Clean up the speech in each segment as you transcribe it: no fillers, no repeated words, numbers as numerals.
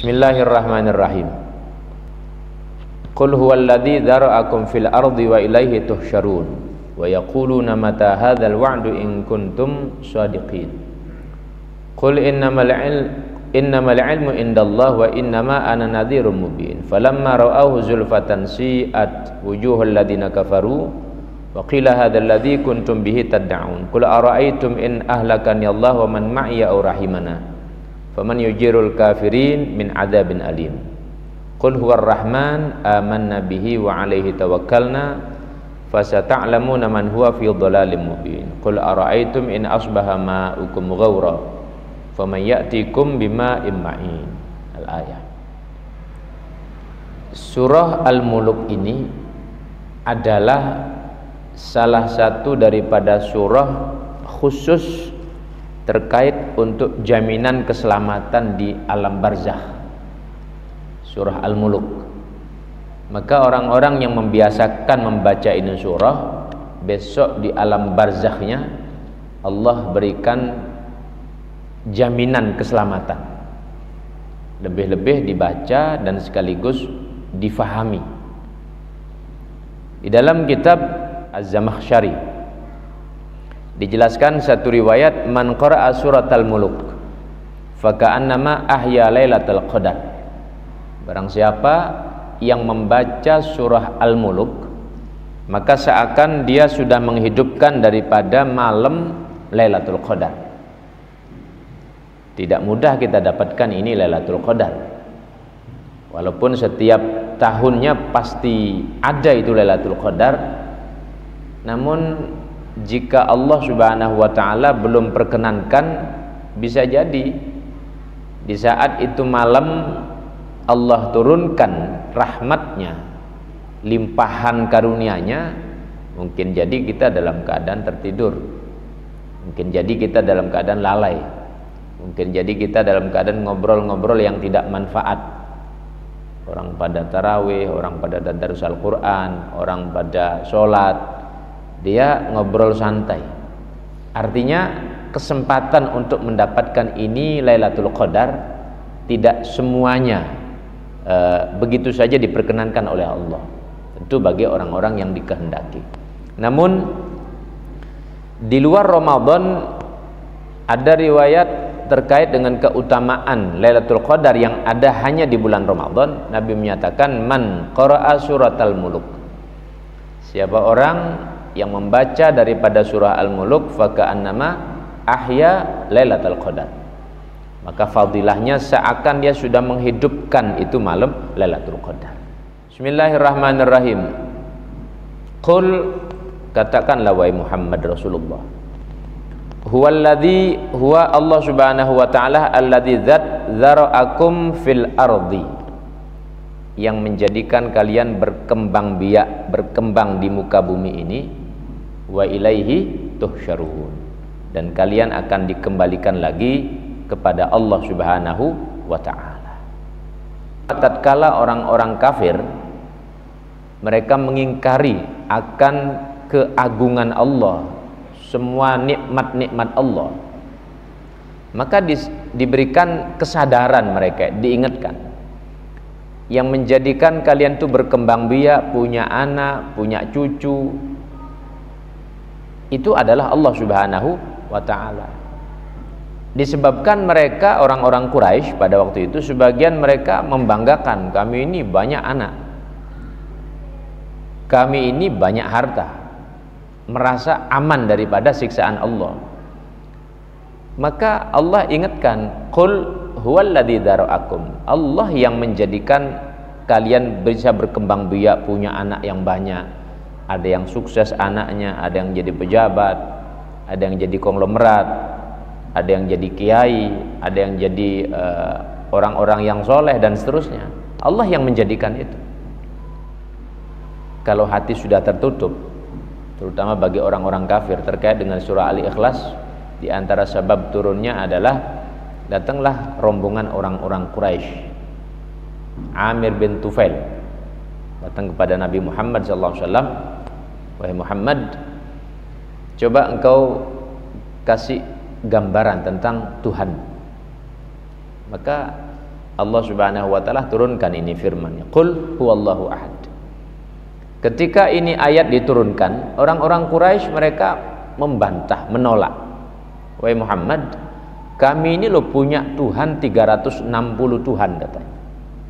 Bismillahirrahmanirrahim. Qul huwallazi dzara'akum fil ardi wa ilaihi tuhsyarun wa yaquluna mata hadzal wa'du in kuntum shadiqin. Qul innamal ilmu indallah wa innama ana nadhirum mubin. Falamma ra'awhu zulfatan si'at wujuhul ladzina kafaru wa qila hadzal ladzi kuntum bihi tad'un. Qul ara'aytum in ahlakani Allah wa man ma'iya aw rahimana faman yujirul kafirin min adzabin alim. Qul huwar rahman amanna bihi wa alaihi tawakkalna fasata'lamuna man huwa fi dhalalim mubin. Qul ara'aytum in asbaha ma'ukum ghaura faman ya'tikum bima'in ma'in. Al-ayah. Surah Al-Muluk ini adalah salah satu daripada surah khusus terkait untuk jaminan keselamatan di alam barzakh. Surah Al-Muluk. Maka orang-orang yang membiasakan membaca ini surah, besok di alam barzakhnya Allah berikan jaminan keselamatan. Lebih-lebih dibaca dan sekaligus difahami. Di dalam kitab Az-Zamakhsyari dijelaskan satu riwayat, man qara'a surat Al-Muluk faka'annama ahya lailatul qadar. Barang siapa yang membaca surah Al-Muluk, maka seakan dia sudah menghidupkan daripada malam Lailatul Qadar. Tidak mudah kita dapatkan ini Lailatul Qadar. Walaupun setiap tahunnya pasti ada itu Lailatul Qadar, namun jika Allah Subhanahu wa taala belum perkenankan, bisa jadi di saat itu malam Allah turunkan rahmatnya, limpahan karunia-Nya, mungkin jadi kita dalam keadaan tertidur, mungkin jadi kita dalam keadaan lalai, mungkin jadi kita dalam keadaan ngobrol-ngobrol yang tidak manfaat. Orang pada tarawih, orang pada tadarus Al-Quran, orang pada sholat, dia ngobrol santai. Artinya kesempatan untuk mendapatkan ini Lailatul Qadar tidak semuanya begitu saja diperkenankan oleh Allah. Tentu bagi orang-orang yang dikehendaki. Namun di luar Ramadan ada riwayat terkait dengan keutamaan Lailatul Qadar yang ada hanya di bulan Ramadan. Nabi menyatakan, man qara'a suratal muluk, siapa orang yang membaca daripada surah Al-Muluk, faka'annama ahya Lailatul Qadar, maka fadilahnya seakan dia sudah menghidupkan itu malam Lailatul Qadar. Bismillahirrahmanirrahim. Qul, katakanlah wahai Muhammad Rasulullah, huwallazi, huwa Allah Subhanahu wa taala alladzi dzara'akum fil ardi, yang menjadikan kalian berkembang biak, berkembang di muka bumi ini, wa ilaihi tuhsyarun, dan kalian akan dikembalikan lagi kepada Allah Subhanahu wa ta'ala. Tatkala orang-orang kafir mereka mengingkari akan keagungan Allah, semua nikmat-nikmat Allah, maka diberikan kesadaran mereka, diingatkan, yang menjadikan kalian tuh berkembang biak, punya anak, punya cucu, itu adalah Allah Subhanahu wa ta'ala. Disebabkan mereka orang-orang Quraisy pada waktu itu, sebagian mereka membanggakan, kami ini banyak anak, kami ini banyak harta, merasa aman daripada siksaan Allah. Maka Allah ingatkan, qul huwallazi dzara'akum, Allah yang menjadikan kalian bisa berkembang biak, punya anak yang banyak. Ada yang sukses anaknya, ada yang jadi pejabat, ada yang jadi konglomerat, ada yang jadi kiai, ada yang jadi orang-orang yang soleh dan seterusnya. Allah yang menjadikan itu. Kalau hati sudah tertutup, terutama bagi orang-orang kafir, terkait dengan surah Al-Ikhlas, di antara sebab turunnya adalah datanglah rombongan orang-orang Quraisy. Amir bin Tufail datang kepada Nabi Muhammad SAW, wahai Muhammad, coba engkau kasih gambaran tentang Tuhan. Maka Allah Subhanahu wa taala turunkan ini firman-Nya, qul huwallahu ahad. Ketika ini ayat diturunkan, orang-orang Quraisy mereka membantah, menolak. Wahai Muhammad, kami ini loh punya Tuhan 360 Tuhan katanya.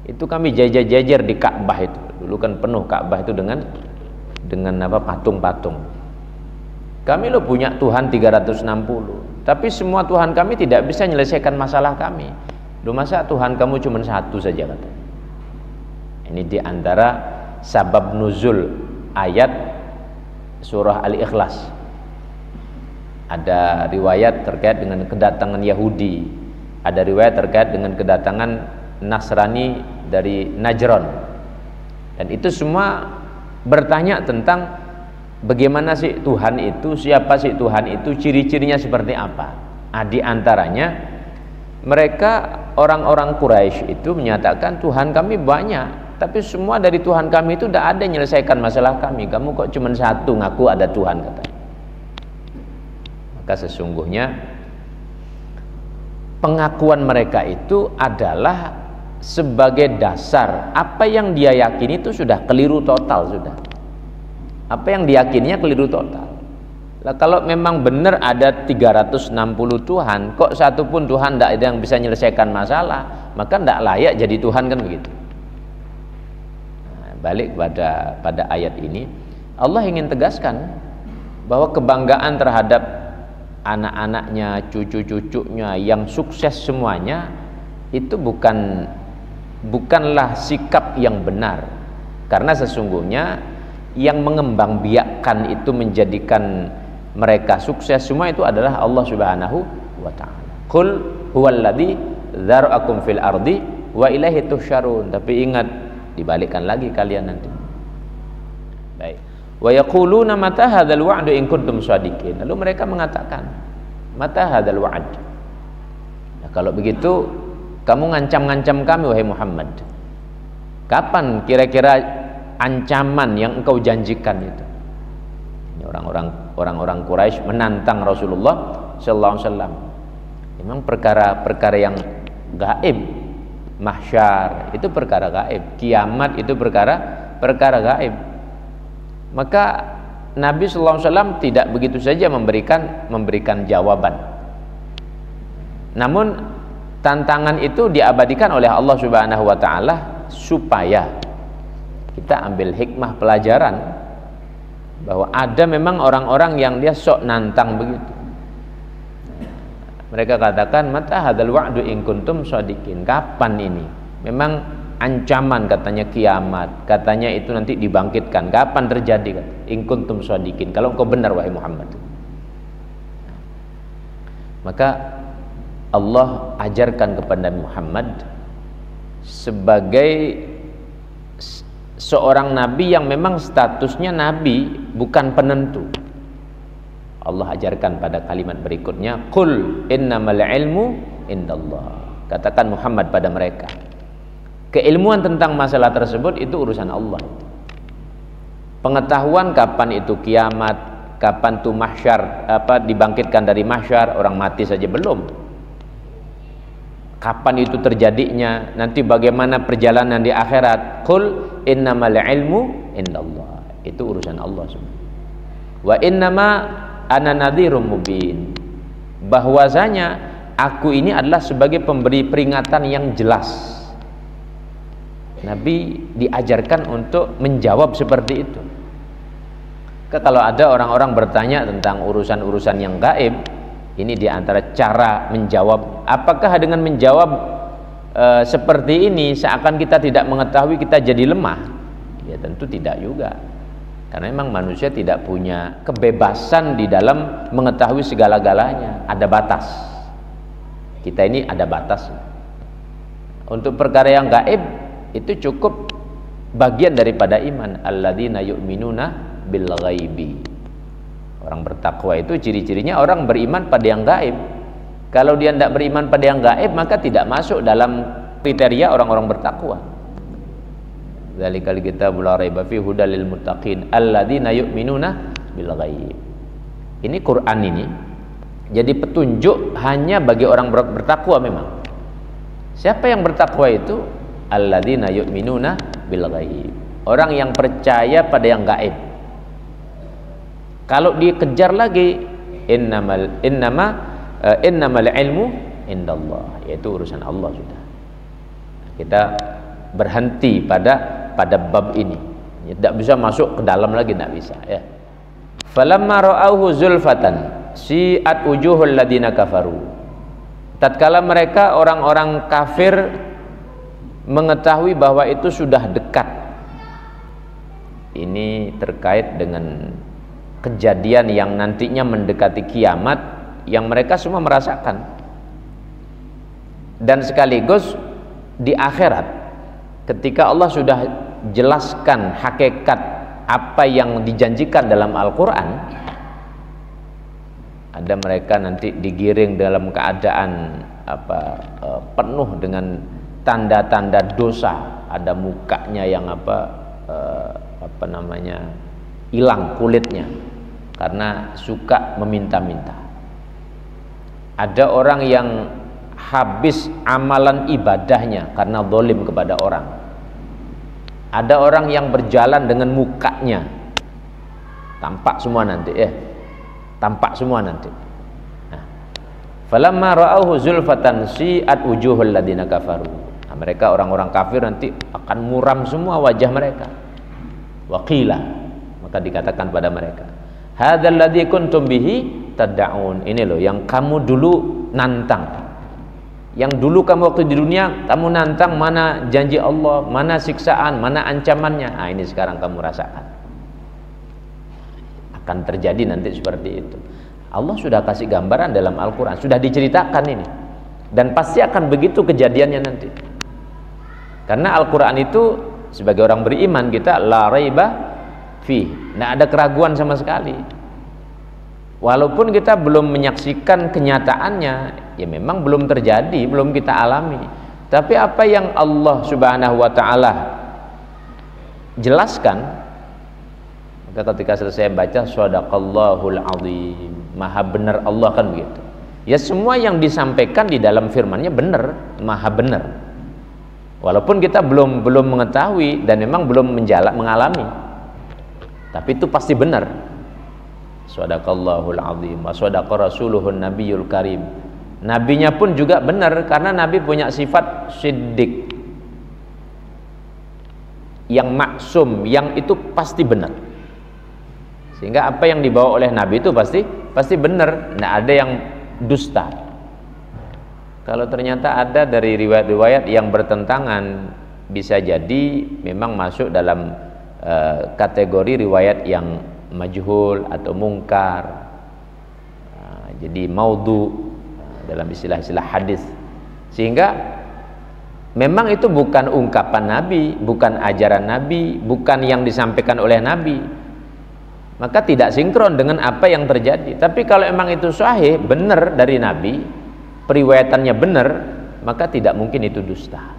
Itu kami jajar-jajar di Ka'bah itu. Dulu kan penuh Ka'bah itu dengan apa, patung-patung. Kami loh punya Tuhan 360, tapi semua Tuhan kami tidak bisa menyelesaikan masalah kami. Loh masa Tuhan kamu cuma satu saja katanya. Ini di antara sabab nuzul ayat surah Al-Ikhlas. Ada riwayat terkait dengan kedatangan Yahudi, ada riwayat terkait dengan kedatangan Nasrani dari Najran, dan itu semua bertanya tentang bagaimana sih Tuhan itu, siapa sih Tuhan itu, ciri-cirinya seperti apa. Di antaranya mereka orang-orang Quraisy itu menyatakan Tuhan kami banyak, tapi semua dari Tuhan kami itu tidak ada yang menyelesaikan masalah kami. Kamu kok cuma satu ngaku ada Tuhan katanya. Maka sesungguhnya pengakuan mereka itu adalah sebagai dasar. Apa yang dia yakini itu sudah keliru total sudah. Apa yang diyakininya keliru total. Lah kalau memang benar ada 360 Tuhan, kok satu pun Tuhan tidak ada yang bisa menyelesaikan masalah, maka tidak layak jadi Tuhan, kan begitu. Nah, balik pada ayat ini, Allah ingin tegaskan bahwa kebanggaan terhadap anak-anaknya, cucu-cucunya yang sukses semuanya itu bukanlah sikap yang benar, karena sesungguhnya yang mengembangbiakkan itu menjadikan mereka sukses semua itu adalah Allah Subhanahu wa taala. Qul huwallazi dzara'akum fil ardi wa ilaihi tuhsyarun. Tapi ingat, dibalikkan lagi kalian nanti. Baik. Wa yaquluna mata hadzal wa'du in kuntum shadiqin. Lalu mereka mengatakan, mata hadzal wa'd. Nah, kalau begitu kamu ngancam-ngancam kami wahai Muhammad. Kapan kira-kira ancaman yang engkau janjikan itu? Ini orang-orang Quraisy menantang Rasulullah sallallahu alaihi wasallam. Memang perkara-perkara yang gaib, mahsyar itu perkara gaib, kiamat itu perkara gaib. Maka Nabi sallallahu alaihi wasallam tidak begitu saja memberikan jawaban. Namun tantangan itu diabadikan oleh Allah Subhanahu wa taala supaya kita ambil hikmah pelajaran bahwa ada memang orang-orang yang dia sok nantang begitu. Mereka katakan, mata hadzal wa'du in kuntum shadiqin. Kapan ini? Memang ancaman katanya kiamat, katanya itu nanti dibangkitkan. Kapan terjadi? In kuntum shadiqin. Kalau engkau benar wahai Muhammad. Maka Allah ajarkan kepada Muhammad sebagai seorang nabi yang memang statusnya nabi, bukan penentu. Allah ajarkan pada kalimat berikutnya, qul innamal ilmu indallah. Katakan Muhammad pada mereka, keilmuan tentang masalah tersebut itu urusan Allah. Pengetahuan kapan itu kiamat, kapan itu mahsyar, dibangkitkan dari mahsyar, orang mati saja belum. Kapan itu terjadinya, nanti bagaimana perjalanan di akhirat. Qul innamal ilmu indallah. Itu urusan Allah semua. Wa innama ana nadhirum mubin. Bahwasanya aku ini adalah sebagai pemberi peringatan yang jelas. Nabi diajarkan untuk menjawab seperti itu. Kalau ada orang-orang bertanya tentang urusan-urusan yang gaib, ini diantara cara menjawab. Apakah dengan menjawab seperti ini seakan kita tidak mengetahui, kita jadi lemah? Ya tentu tidak juga. Karena memang manusia tidak punya kebebasan di dalam mengetahui segala-galanya. Ada batas. Kita ini ada batas. Untuk perkara yang gaib itu cukup bagian daripada iman. Alladzina yu'minuna bil ghaibi. Orang bertakwa itu ciri-cirinya orang beriman pada yang gaib. Kalau dia tidak beriman pada yang gaib, maka tidak masuk dalam kriteria orang-orang bertakwa. Dzalikal kitabul la raiba fihi hudal lil muttaqin alladzina yu'minuna bil ghaib. Ini Quran ini jadi petunjuk hanya bagi orang bertakwa memang. Siapa yang bertakwa itu? Alladzina yu'minuna bil ghaib. Orang yang percaya pada yang gaib. Kalau dikejar lagi, innamal ilmu indallah, yaitu urusan Allah sudah. Kita berhenti pada bab ini. Tidak bisa masuk ke dalam lagi, tidak bisa ya. Falamma ra'auhu zulfatan si'at wujuhul ladina kafaru. Tatkala mereka orang-orang kafir mengetahui bahwa itu sudah dekat. Ini terkait dengan kejadian yang nantinya mendekati kiamat yang mereka semua merasakan. Dan sekaligus di akhirat ketika Allah sudah jelaskan hakikat apa yang dijanjikan dalam Al-Quran, ada mereka nanti digiring dalam keadaan penuh dengan tanda-tanda dosa. Ada mukanya yang hilang kulitnya karena suka meminta-minta. Ada orang yang habis amalan ibadahnya karena zalim kepada orang. Ada orang yang berjalan dengan mukanya tampak semua nanti ya. Tampak semua nanti. Nah, falamma ra'auhu zulfatan si'at wujuhul ladina kafaru. Nah, mereka orang-orang kafir nanti akan muram semua wajah mereka. Waqila, maka dikatakan pada mereka, hadzal ladzi kuntum bihi tad'un. Ini loh yang kamu dulu nantang. Yang dulu kamu waktu di dunia kamu nantang, mana janji Allah, mana siksaan, mana ancamannya. Nah, ini sekarang kamu rasakan. Akan terjadi nanti seperti itu. Allah sudah kasih gambaran dalam Al-Quran, sudah diceritakan ini, dan pasti akan begitu kejadiannya nanti. Karena Al-Quran itu sebagai orang beriman kita la raiba fi, tidak ada keraguan sama sekali. Walaupun kita belum menyaksikan kenyataannya, ya memang belum terjadi, belum kita alami. Tapi apa yang Allah Subhanahu wa taala jelaskan, maka ketika selesai baca shadaqallahul azim, maha benar Allah, kan begitu. Ya semua yang disampaikan di dalam firman-Nya benar, maha benar. Walaupun kita belum mengetahui dan memang belum mengalami, tapi itu pasti benar. Shadaqallahul azim wa shadaqa rasuluhun nabiyul karim. Nabinya pun juga benar, karena Nabi punya sifat siddiq, yang maksum, yang itu pasti benar. Sehingga apa yang dibawa oleh Nabi itu pasti benar, tidak ada yang dusta. Kalau ternyata ada dari riwayat-riwayat yang bertentangan, bisa jadi memang masuk dalam kategori riwayat yang majhul atau mungkar. Jadi maudhu dalam istilah-istilah hadis. Sehingga memang itu bukan ungkapan Nabi, bukan ajaran Nabi, bukan yang disampaikan oleh Nabi, maka tidak sinkron dengan apa yang terjadi. Tapi kalau memang itu sahih, benar dari Nabi, periwayatannya benar, maka tidak mungkin itu dusta.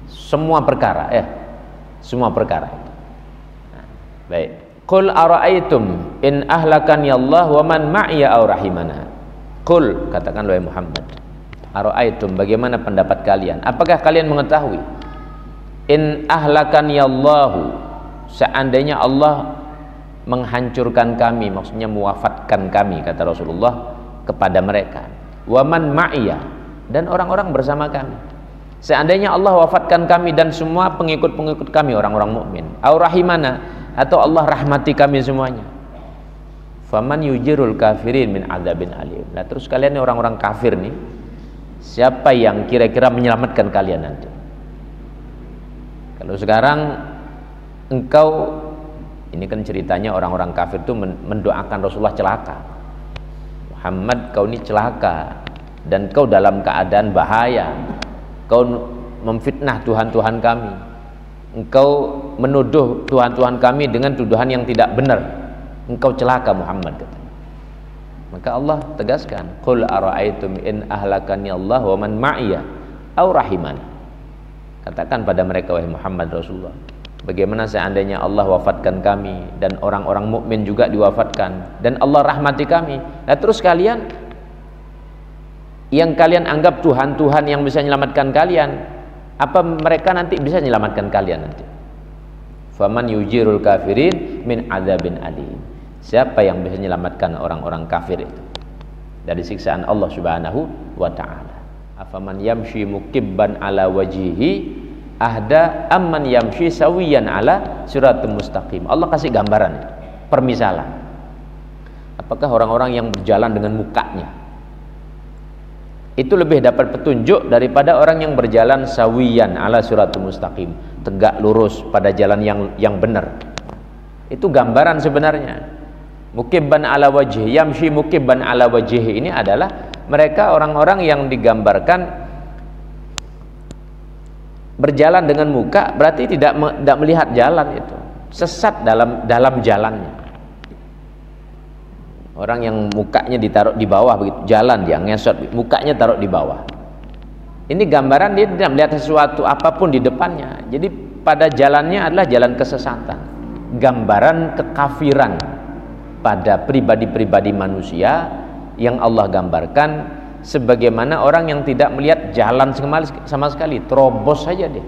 Semua perkara semua perkara itu. Nah, baik. Qul ara'aitum in ahlakani Allah wa man ma'iya aw rahimana. Qul, katakan wahai Muhammad, ara'aitum, bagaimana pendapat kalian? Apakah kalian mengetahui? In ahlakani Allah, seandainya Allah menghancurkan kami, maksudnya mewafatkan kami, kata Rasulullah kepada mereka. Wa man ma'iya, dan orang-orang bersama kami. Seandainya Allah wafatkan kami dan semua pengikut-pengikut kami orang-orang mukmin. Aw rahimana, atau Allah rahmati kami semuanya. Faman yujirul kafirin min adzabin alim. Nah, terus kalian nih orang-orang kafir nih, siapa yang kira-kira menyelamatkan kalian nanti? Kalau sekarang engkau, ini kan ceritanya orang-orang kafir itu mendoakan Rasulullah celaka. Muhammad, kau ini celaka dan kau dalam keadaan bahaya. Kau memfitnah Tuhan-Tuhan kami. Engkau menuduh Tuhan-Tuhan kami dengan tuduhan yang tidak benar. Engkau celaka Muhammad, katanya. Maka Allah tegaskan, qul ara'aitum in ahlakani Allah wa man ma'iya aw rahiman. Katakan pada mereka, wahai Muhammad Rasulullah, bagaimana seandainya Allah wafatkan kami dan orang-orang mukmin juga diwafatkan dan Allah rahmati kami. Nah, terus kalian yang kalian anggap Tuhan-Tuhan yang bisa menyelamatkan kalian, apa mereka nanti bisa menyelamatkan kalian nanti? Faman yujirul kafirin min adzabin alim. Siapa yang bisa menyelamatkan orang-orang kafir itu dari siksaan Allah Subhanahu wa taala? Afaman yamshi mukibban ala wajhihi ahda amman yamshi sawiyan ala siratul mustaqim. Allah kasih gambaran, permisalan. Apakah orang-orang yang berjalan dengan mukanya itu lebih dapat petunjuk daripada orang yang berjalan sawiyan ala siratul mustaqim, tegak lurus pada jalan yang benar? Itu gambaran sebenarnya. Mukibban ala wajhi, yamshi mukibban ala wajhi ini adalah mereka orang-orang yang digambarkan berjalan dengan muka, berarti tidak melihat jalan itu, sesat dalam jalannya. Orang yang mukanya ditaruh di bawah begitu, jalan dia ngesot, mukanya taruh di bawah. Ini gambaran dia tidak melihat sesuatu apapun di depannya. Jadi pada jalannya adalah jalan kesesatan, gambaran kekafiran pada pribadi-pribadi manusia yang Allah gambarkan sebagaimana orang yang tidak melihat jalan sama sekali, terobos saja dia.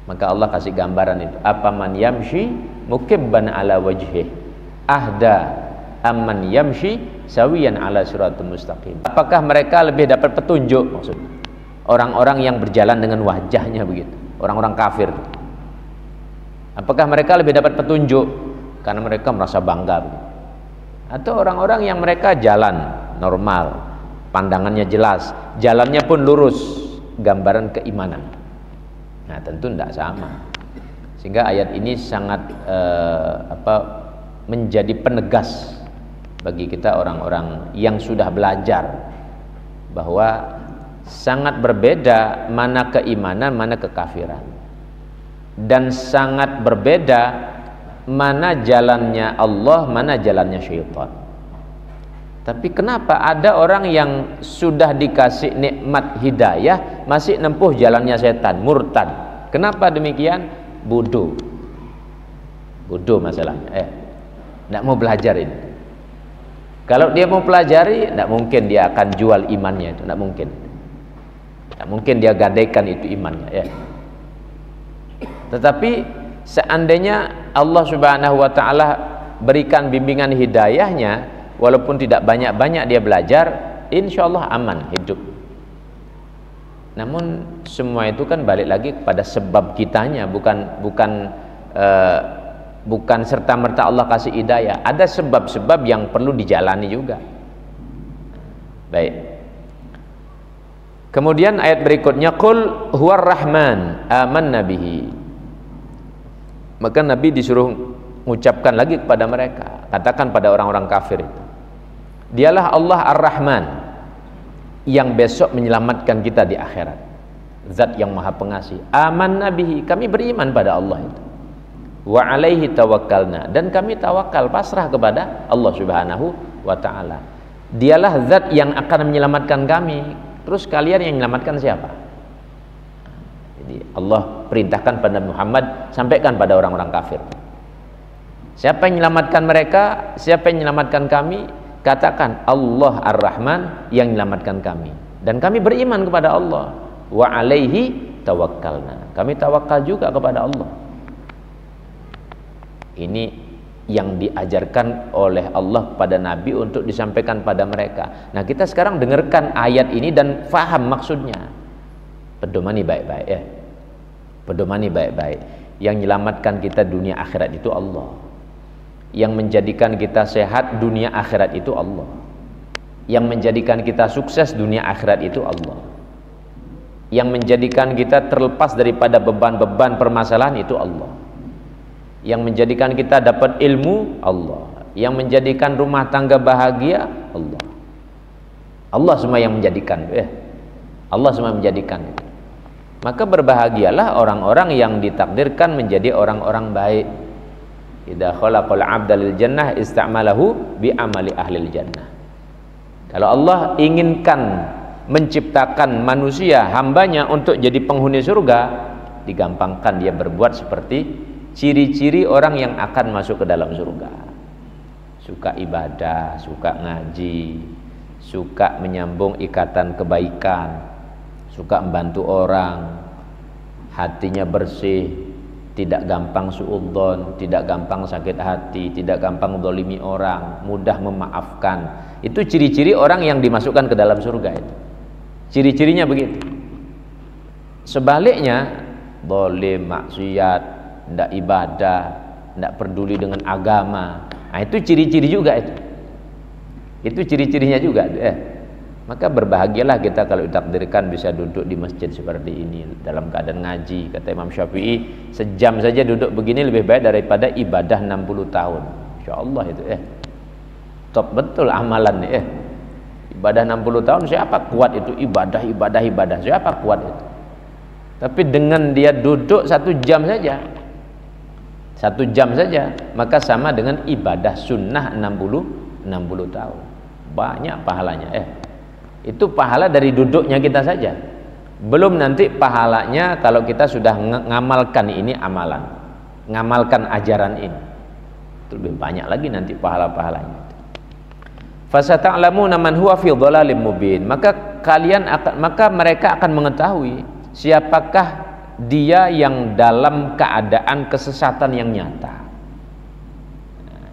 Maka Allah kasih gambaran itu, apaman yamshi mukibban ala wajhih ahda amman yamshi sawiyan ala siratul mustaqim. Apakah mereka lebih dapat petunjuk, maksudnya orang-orang yang berjalan dengan wajahnya begitu, orang-orang kafir? Apakah mereka lebih dapat petunjuk karena mereka merasa bangga begitu? Atau orang-orang yang mereka jalan normal, pandangannya jelas, jalannya pun lurus, gambaran keimanan? Nah, tentu tidak sama. Sehingga ayat ini sangat menjadi penegas bagi kita orang-orang yang sudah belajar bahwa sangat berbeda mana keimanan, mana kekafiran, dan sangat berbeda mana jalannya Allah, mana jalannya syaitan. Tapi kenapa ada orang yang sudah dikasih nikmat hidayah masih nempuh jalannya setan, murtad? Kenapa demikian? Bodoh masalahnya. Tidak mau belajar ini. Kalau dia mau pelajari, tidak mungkin dia akan jual imannya itu, tidak mungkin. Tidak mungkin dia gadaikan itu imannya, ya. Tetapi seandainya Allah Subhanahu wa taala berikan bimbingan hidayahnya, walaupun tidak banyak-banyak dia belajar, insya Allah aman hidup. Namun semua itu kan balik lagi kepada sebab kitanya, bukan serta-merta Allah kasih hidayah. Ada sebab-sebab yang perlu dijalani juga. Baik. Kemudian ayat berikutnya, qul huwar rahman amanna bihi. Maka Nabi disuruh mengucapkan lagi kepada mereka, katakan pada orang-orang kafir itu, dialah Allah Ar-Rahman yang besok menyelamatkan kita di akhirat, zat yang maha pengasih. Amanna bihi, kami beriman pada Allah itu. Wa alaihi tawakkalna, dan kami tawakal, pasrah kepada Allah Subhanahu wa taala. Dialah zat yang akan menyelamatkan kami. Terus kalian yang menyelamatkan siapa? Jadi Allah perintahkan pada Muhammad, sampaikan pada orang-orang kafir. Siapa yang menyelamatkan mereka? Siapa yang menyelamatkan kami? Katakan Allah Ar-Rahman yang menyelamatkan kami, dan kami beriman kepada Allah. Wa alaihi tawakkalna, kami tawakal juga kepada Allah. Ini yang diajarkan oleh Allah kepada Nabi untuk disampaikan pada mereka. Nah, kita sekarang dengarkan ayat ini dan faham maksudnya. Pedomani baik-baik, ya. Pedomani baik-baik. Yang menyelamatkan kita dunia akhirat itu Allah. Yang menjadikan kita sehat dunia akhirat itu Allah. Yang menjadikan kita sukses dunia akhirat itu Allah. Yang menjadikan kita terlepas daripada beban-beban permasalahan itu Allah. Yang menjadikan kita dapat ilmu Allah. Yang menjadikan rumah tangga bahagia Allah. Allah semua yang menjadikan, ya. Allah semua menjadikan. Maka berbahagialah orang-orang yang ditakdirkan menjadi orang-orang baik. Idza khalaqal 'abda lil jannah ista'malahu bi amali ahlil jannah. Kalau Allah inginkan menciptakan manusia, hambanya untuk jadi penghuni surga, digampangkan dia berbuat seperti ciri-ciri orang yang akan masuk ke dalam surga. Suka ibadah, suka ngaji, suka menyambung ikatan kebaikan, suka membantu orang, hatinya bersih, tidak gampang suudzon, tidak gampang sakit hati, tidak gampang zalimi orang, mudah memaafkan. Itu ciri-ciri orang yang dimasukkan ke dalam surga itu. Ciri-cirinya begitu. Sebaliknya, zalim, maksiat, tidak ibadah, tidak peduli dengan agama. Nah, itu ciri-ciri juga itu. Itu ciri-cirinya juga. Maka berbahagialah kita kalau ditakdirkan bisa duduk di masjid seperti ini dalam keadaan ngaji. Kata Imam Syafi'i, sejam saja duduk begini lebih baik daripada ibadah 60 tahun. Insyaallah itu top betul amalan nih. Ibadah 60 tahun siapa kuat itu, ibadah. Siapa kuat itu? Tapi dengan dia duduk 1 jam saja, 1 jam saja, maka sama dengan ibadah sunnah 60 tahun. Banyak pahalanya. Itu pahala dari duduknya kita saja. Belum nanti pahalanya kalau kita sudah ngamalkan ini amalan, ngamalkan ajaran ini. Itu lebih banyak lagi nanti pahala-pahalanya. Fasata'lamuna man huwa fi dhalalim mubin. Maka mereka akan mengetahui siapakah dia yang dalam keadaan kesesatan yang nyata.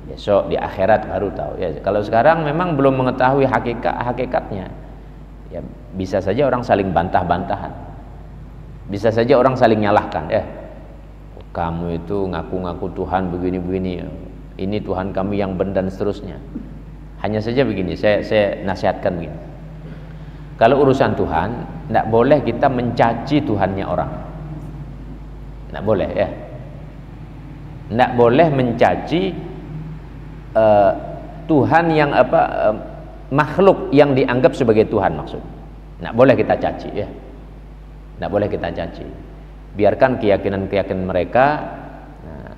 Besok di akhirat baru tahu ya. Kalau sekarang memang belum mengetahui hakikatnya. Ya, bisa saja orang saling bantah-bantahan. Bisa saja orang saling nyalahkan. Kamu itu ngaku-ngaku Tuhan begini-begini. Ini Tuhan kami yang benar dan seterusnya. Hanya saja begini, saya nasihatkan begini. Kalau urusan Tuhan, tidak boleh kita mencaci Tuhannya orang. Tidak boleh ya. Tidak boleh mencaci Tuhan yang makhluk yang dianggap sebagai Tuhan maksud. Tidak boleh kita caci ya. Tidak boleh kita caci. Biarkan keyakinan-keyakinan mereka.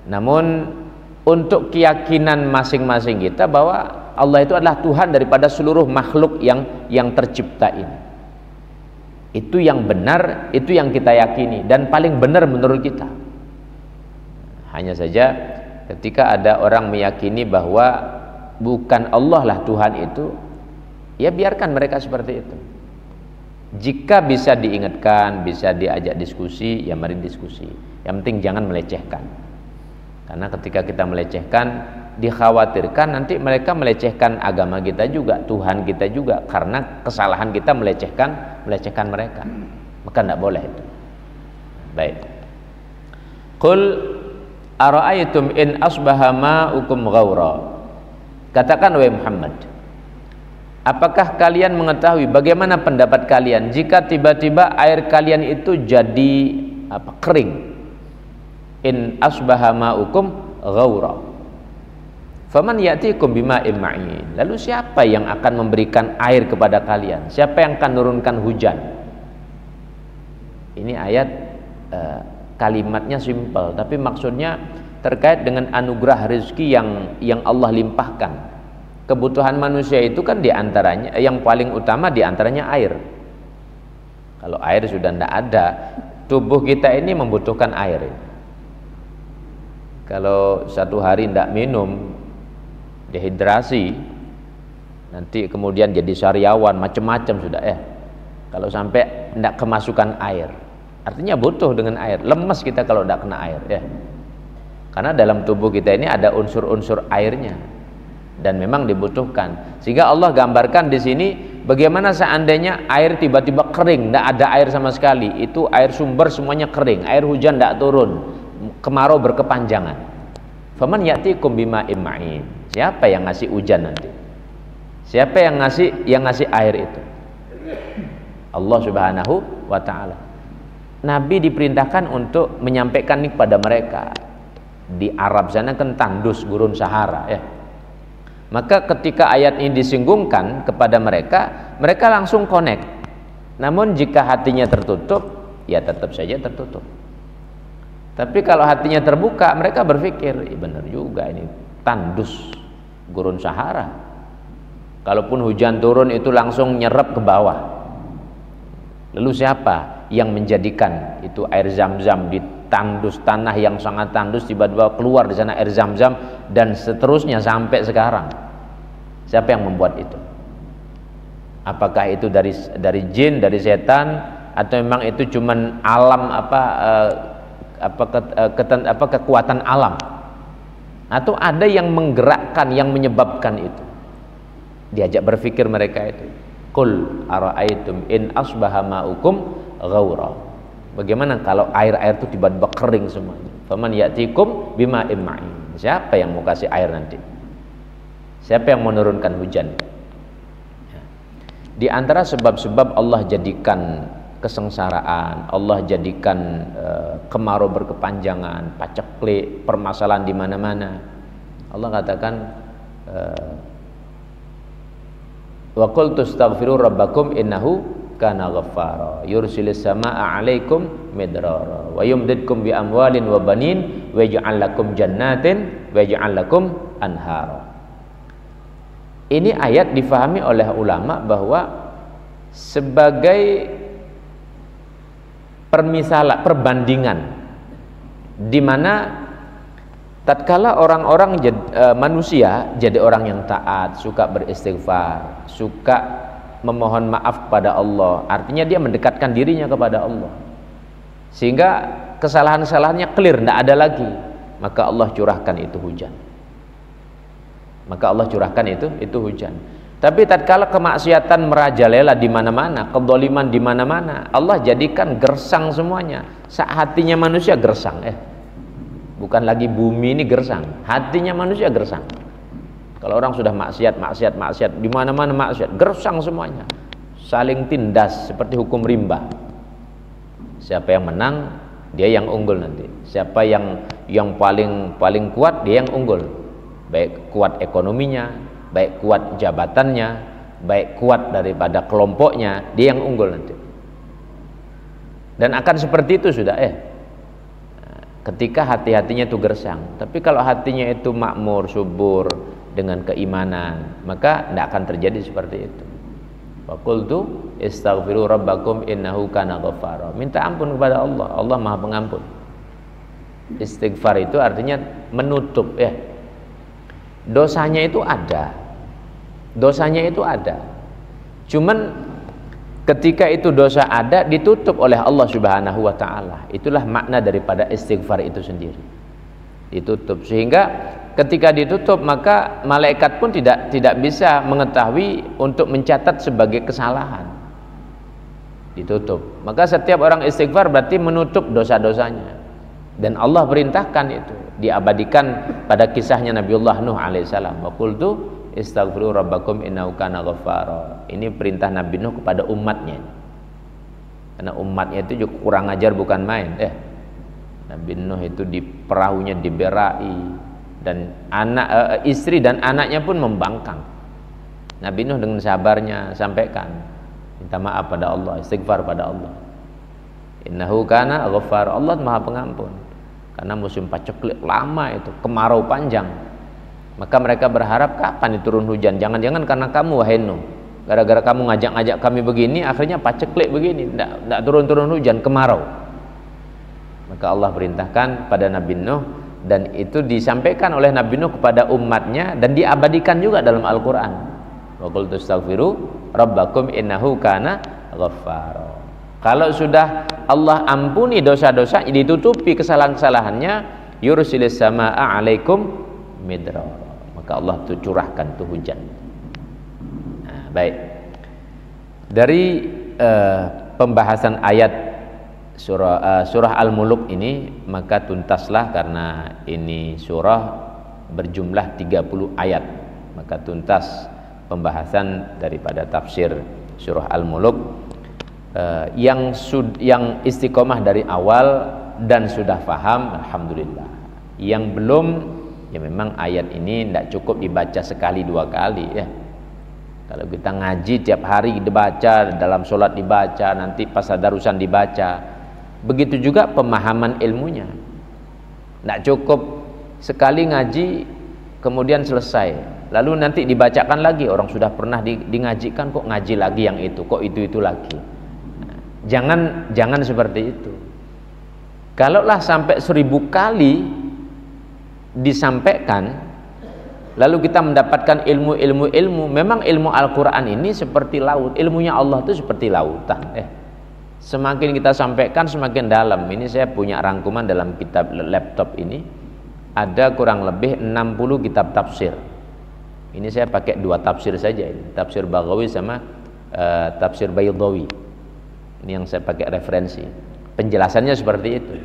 Namun untuk keyakinan masing-masing kita bahwa Allah itu adalah Tuhan daripada seluruh makhluk yang tercipta ini. Itu yang benar, itu yang kita yakini dan paling benar menurut kita. Hanya saja ketika ada orang meyakini bahwa bukan Allah lah Tuhan itu, ya biarkan mereka seperti itu. Jika bisa diingatkan, bisa diajak diskusi, ya mari diskusi. Yang penting jangan melecehkan. Karena ketika kita melecehkan, dikhawatirkan nanti mereka melecehkan agama kita juga, Tuhan kita juga, karena kesalahan kita melecehkan mereka. Maka tidak boleh itu. Baik. Qul ara'aytum in asbaha ma'ukum ghaura. Katakan wahai Muhammad, apakah kalian mengetahui bagaimana pendapat kalian jika tiba-tiba air kalian itu jadi kering? In asbaha ma'ukum ghaura. Faman ya'tikum bima'in ma'in. Lalu siapa yang akan memberikan air kepada kalian? Siapa yang akan menurunkan hujan? Ini ayat kalimatnya simpel, tapi maksudnya terkait dengan anugerah rezeki yang Allah limpahkan. Kebutuhan manusia itu kan diantaranya, yang paling utama diantaranya air. Kalau air sudah tidak ada, tubuh kita ini membutuhkan air. Kalau 1 hari tidak minum, dehidrasi, nanti kemudian jadi sariawan, macam-macam sudah. Kalau sampai tidak kemasukan air, artinya butuh dengan air. Lemes kita kalau tidak kena air ya. Karena dalam tubuh kita ini ada unsur-unsur airnya dan memang dibutuhkan. Sehingga Allah gambarkan di sini bagaimana seandainya air tiba-tiba kering, tidak ada air sama sekali. Itu air sumber semuanya kering, air hujan tidak turun, kemarau berkepanjangan. Faman ya'tikum bima'in ma'in. Siapa yang ngasih hujan nanti? Siapa yang ngasih air itu? Allah Subhanahu wa ta'ala. Nabi diperintahkan untuk menyampaikan ini kepada mereka. Di Arab sana kan tandus gurun Sahara ya. Maka ketika ayat ini disinggungkan kepada mereka, mereka langsung connect. Namun jika hatinya tertutup, ya tetap saja tertutup. Tapi kalau hatinya terbuka, mereka berpikir, benar juga ini tandus gurun Sahara. Kalaupun hujan turun itu langsung nyerap ke bawah. Lalu siapa yang menjadikan itu air Zam-Zam di tandus tanah yang sangat tandus, tiba-tiba keluar di sana air Zam-Zam dan seterusnya sampai sekarang? Siapa yang membuat itu? Apakah itu dari jin, dari setan, atau memang itu cuman alam kekuatan alam, atau ada yang menggerakkan, yang menyebabkan itu. Diajak berpikir mereka itu. Qul ara'aitum in asbaha ma'ukum ghaura. Bagaimana kalau air-air itu tiba-tiba kering semuanya? Faman ya'tikum bima'im ma'in. Siapa yang mau kasih air nanti? Siapa yang menurunkan hujan? Di antara sebab-sebab Allah jadikan kesengsaraan, Allah jadikan kemarau berkepanjangan, paceklik, permasalahan di mana-mana. Allah katakan wa qul tastaghfiru rabbakum innahu kana ghaffara yursilis samaa'a 'alaikum midrara wa yumdidkum bi amwalin wa banin wa yaj'al lakum jannatin wa yaj'al lakum anhara. Ini ayat difahami oleh ulama bahwa sebagai perbandingan di mana tatkala orang-orang manusia jadi orang yang taat, suka beristighfar, suka memohon maaf kepada Allah, artinya dia mendekatkan dirinya kepada Allah, sehingga kesalahan-kesalahannya clear, tidak ada lagi, maka Allah curahkan itu hujan. Maka Allah curahkan itu hujan. Tapi tatkala kemaksiatan merajalela di mana-mana, kedzaliman di mana-mana, Allah jadikan gersang semuanya. Hatinya manusia gersang, bukan lagi bumi ini gersang, hatinya manusia gersang. Kalau orang sudah maksiat di mana-mana maksiat, gersang semuanya, saling tindas seperti hukum rimba. Siapa yang menang, dia yang unggul nanti. Siapa yang paling kuat, dia yang unggul. Baik kuat ekonominya, baik kuat jabatannya, baik kuat daripada kelompoknya, dia yang unggul nanti. Dan akan seperti itu sudah ketika hati-hatinya itu gersang. Tapi kalau hatinya itu makmur, subur dengan keimanan, maka tidak akan terjadi seperti itu. Faqultu istaghfiru rabbakum innahu kana ghaffara. Minta ampun kepada Allah, Allah Maha Pengampun. Istighfar itu artinya menutup, dosanya itu ada, cuman ketika itu dosa ada, ditutup oleh Allah Subhanahu wa ta'ala. Itulah makna daripada istighfar itu sendiri, ditutup, sehingga ketika ditutup maka malaikat pun tidak bisa mengetahui untuk mencatat sebagai kesalahan. Ditutup, maka setiap orang istighfar berarti menutup dosa-dosanya. Dan Allah perintahkan itu, diabadikan pada kisahnya Nabiullah Nuh alaihissalam. Wa qultu istaghfiru rabbakum innahu kana ghaffara. Ini perintah Nabi Nuh kepada umatnya, karena umatnya itu juga kurang ajar bukan main. Nabi Nuh itu di perahunya diberai, dan istri dan anaknya pun membangkang. Nabi Nuh dengan sabarnya sampaikan, minta maaf pada Allah, istighfar pada Allah. Innahu kana ghaffar, Allah Maha Pengampun. Karena musim paceklik lama itu, kemarau panjang, maka mereka berharap kapan diturun hujan. Jangan-jangan karena kamu wahai Nuh, gara-gara kamu ngajak-ngajak kami begini, akhirnya paceklik begini, tidak turun-turun hujan, kemarau. Maka Allah perintahkan pada Nabi Nuh, dan itu disampaikan oleh Nabi Nuh kepada umatnya, dan diabadikan juga dalam Al-Quran. Wa qul tastaghfiru rabbakum innahu kana ghaffara. Kalau sudah Allah ampuni dosa-dosa, ditutupi kesalahan-kesalahannya, yursilis samaa'a 'alaikum midrara, maka Allah itu curahkan tuh hujan. Nah, baik. Dari pembahasan ayat surah Al-Muluk ini, maka tuntaslah, karena ini surah berjumlah 30 ayat, maka tuntas pembahasan daripada tafsir surah Al-Muluk. Yang istiqomah dari awal dan sudah paham, alhamdulillah. Yang belum, ya memang ayat ini tidak cukup dibaca sekali dua kali ya. Kalau kita ngaji tiap hari dibaca, dalam sholat dibaca, nanti pas tadarusan dibaca, begitu juga pemahaman ilmunya. Tidak cukup sekali ngaji kemudian selesai, lalu nanti dibacakan lagi. Orang sudah pernah ngajikan, kok ngaji lagi yang itu, kok itu lagi. Jangan seperti itu. Kalaulah sampai 1000 kali disampaikan, lalu kita mendapatkan ilmu. Memang ilmu Al-Quran ini seperti laut, ilmunya Allah itu seperti lautan. Semakin kita sampaikan semakin dalam. Ini saya punya rangkuman dalam kitab laptop ini, ada kurang lebih 60 kitab tafsir. Ini saya pakai 2 tafsir saja, ini tafsir Baghawi sama tafsir Baydawi. Ini yang saya pakai referensi. Penjelasannya seperti itu.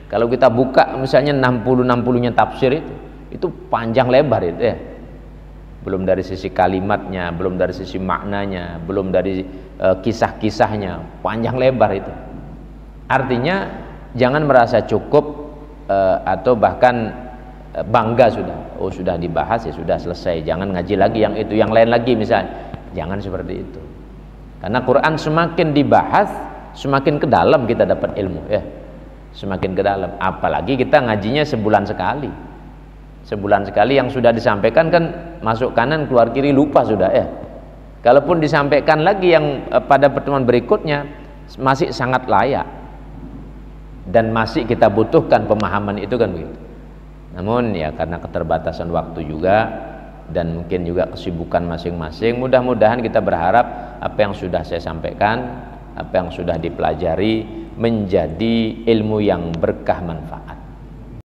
Kalau kita buka misalnya 60-nya tafsir itu panjang lebar itu ya. Belum dari sisi kalimatnya, belum dari sisi maknanya, belum dari kisah-kisahnya, panjang lebar itu. Artinya jangan merasa cukup atau bahkan bangga sudah dibahas ya sudah selesai, jangan ngaji lagi yang itu, yang lain lagi misalnya. Jangan seperti itu. Karena Quran semakin dibahas, semakin ke dalam kita dapat ilmu ya. Semakin ke dalam, apalagi kita ngajinya sebulan sekali. Sebulan sekali yang sudah disampaikan kan masuk kanan keluar kiri lupa sudah ya. Kalaupun disampaikan lagi yang pada pertemuan berikutnya masih sangat layak dan masih kita butuhkan pemahaman itu kan begitu. Namun ya karena keterbatasan waktu juga dan mungkin juga kesibukan masing-masing, mudah-mudahan kita berharap apa yang sudah saya sampaikan, apa yang sudah dipelajari menjadi ilmu yang berkah manfaat.